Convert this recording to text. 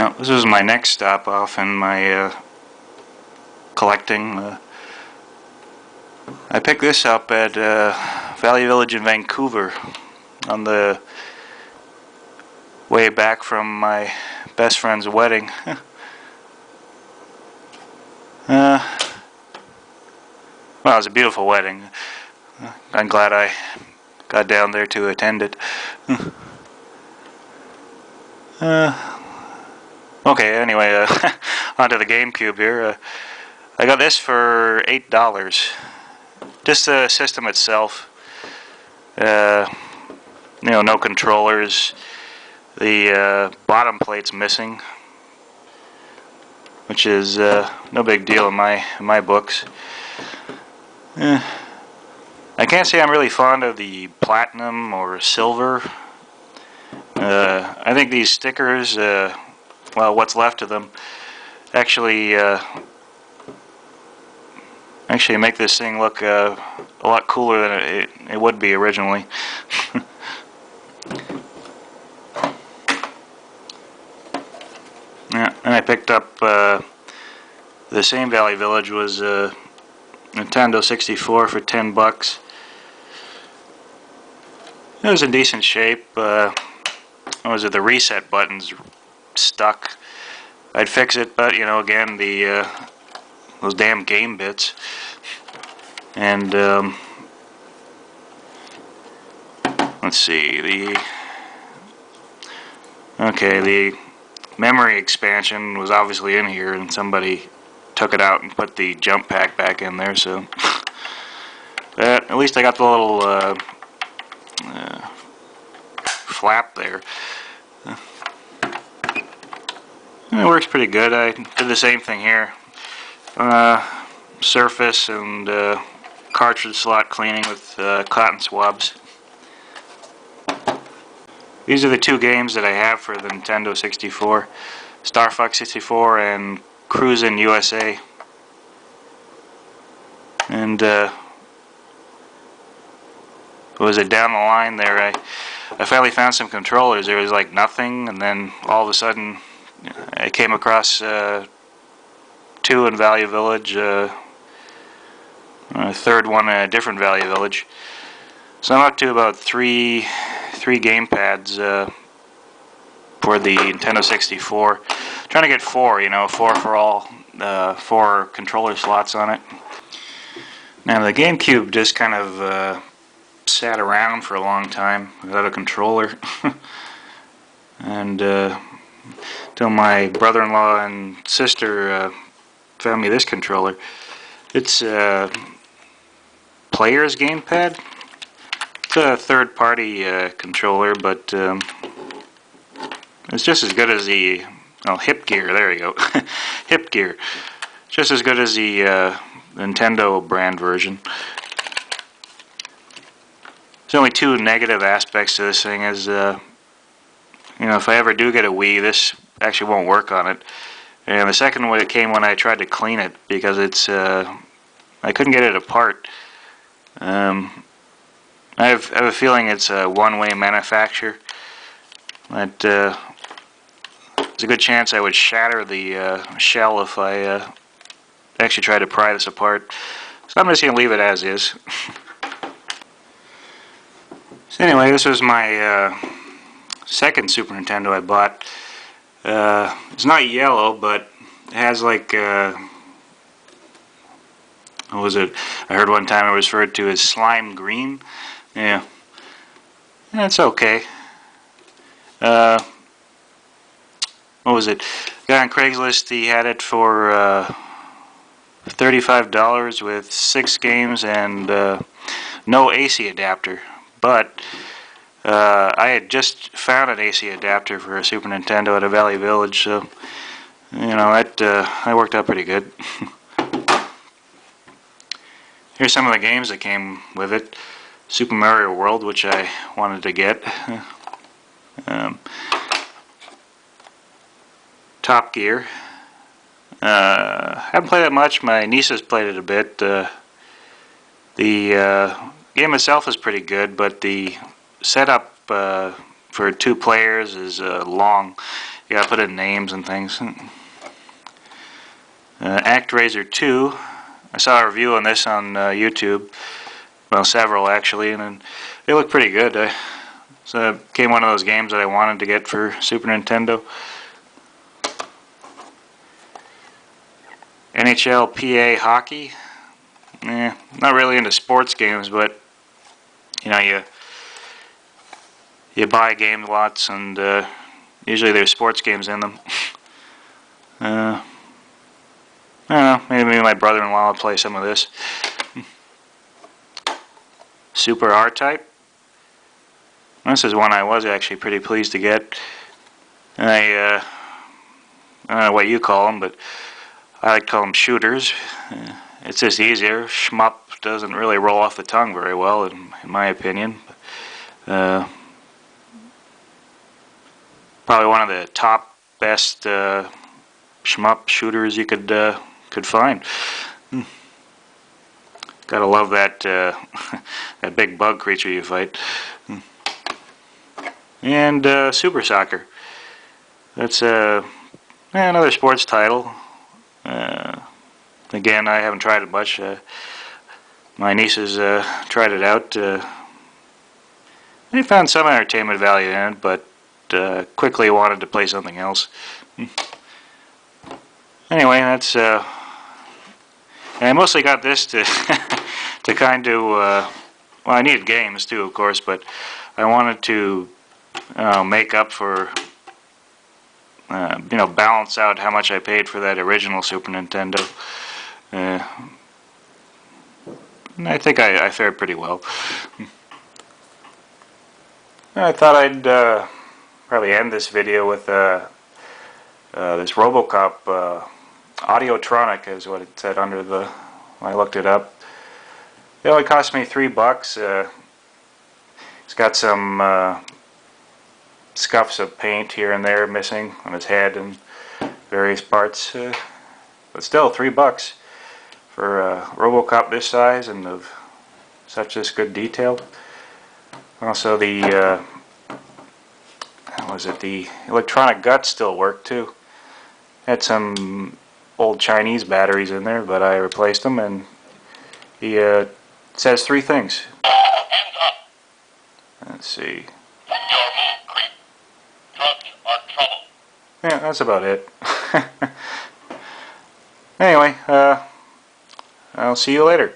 Now, this is my next stop off in my collecting. I picked this up at Valley Village in Vancouver on the way back from my best friend's wedding. Well, it was a beautiful wedding. I'm glad I got down there to attend it. Okay, anyway, onto the GameCube here. I got this for $8. Just the system itself. No controllers. The bottom plate's missing, which is no big deal in my books. I can't say I'm really fond of the platinum or silver. I think these stickers, well, what's left of them, actually make this thing look a lot cooler than it would be originally. Yeah, and I picked up the same Valley Village was Nintendo 64 for $10. It was in decent shape. What was it? The reset button's stuck. I'd fix it, but again, those damn game bits. And let's see, the memory expansion was obviously in here, and somebody took it out and put the jump pack back in there. So, but at least I got the little flap there. It works pretty good. I did the same thing here. Surface and cartridge slot cleaning with cotton swabs. These are the two games that I have for the Nintendo 64. Star Fox 64 and Cruisin' USA. And was it down the line there? I finally found some controllers. There was like nothing, and then all of a sudden I came across two in Valley Village, a third one in a different Valley Village. So I'm up to about three game pads for the Nintendo 64. Trying to get four, four for all, 4 controller slots on it. Now the GameCube just kind of sat around for a long time without a controller. And till my brother-in-law and sister found me this controller. It's a Player's gamepad. It's a third-party controller, but it's just as good as the Hip Gear. There you go, Hip Gear. Just as good as the Nintendo brand version. There's only two negative aspects to this thing. Is if I ever do get a Wii, this actually won't work on it. And the second one, it came when I tried to clean it, because it's I couldn't get it apart. I have a feeling it's a one-way manufacture. That there's a good chance I would shatter the shell if I actually tried to pry this apart. So I'm just going to leave it as is. So anyway, this was my second Super Nintendo I bought. It's not yellow, but it has like what was it? I heard one time it was referred to as slime green. Yeah, it's okay. What was it? Guy on Craigslist, he had it for $35 with 6 games and no AC adapter. But I had just found an AC adapter for a Super Nintendo at a Valley Village, so that worked out pretty good. Here's some of the games that came with it. Super Mario World, which I wanted to get. Top Gear. Haven't played it much. My niece has played it a bit. The game itself is pretty good, but the setup for 2 players is long. You gotta put in names and things. ActRaiser 2. I saw a review on this on YouTube. Well, several actually, and they look pretty good. So it became one of those games that I wanted to get for Super Nintendo. NHL PA Hockey. Not really into sports games, but you know, you buy game lots, and usually there's sports games in them. I don't know, maybe my brother-in-law will play some of this. Super R-Type. This is one I was actually pretty pleased to get. I don't know what you call them, but I like to call them shooters. It's just easier. Shmup doesn't really roll off the tongue very well, in my opinion. Probably one of the top best shmup shooters you could find. Gotta love that that big bug creature you fight. And Super Soccer. That's another sports title. Again, I haven't tried it much. My nieces tried it out. They found some entertainment value in it, but quickly wanted to play something else. Anyway, that's. And I mostly got this to to kind of. Well, I needed games too, of course, but I wanted to make up for. You know, balance out how much I paid for that original Super Nintendo. And I think I fared pretty well. I thought I'd probably end this video with this Robocop Audiotronic is what it said under the when I looked it up. It only cost me $3. It's got some scuffs of paint here and there missing on his head and various parts, but still $3 for a Robocop this size and of such this good detail. Also, the the electronic guts still work too. Had some old Chinese batteries in there, but I replaced them, and he says 3 things. Hands up. Let's see. Your move, creep. Drugs are trouble. Yeah, that's about it. Anyway, I'll see you later.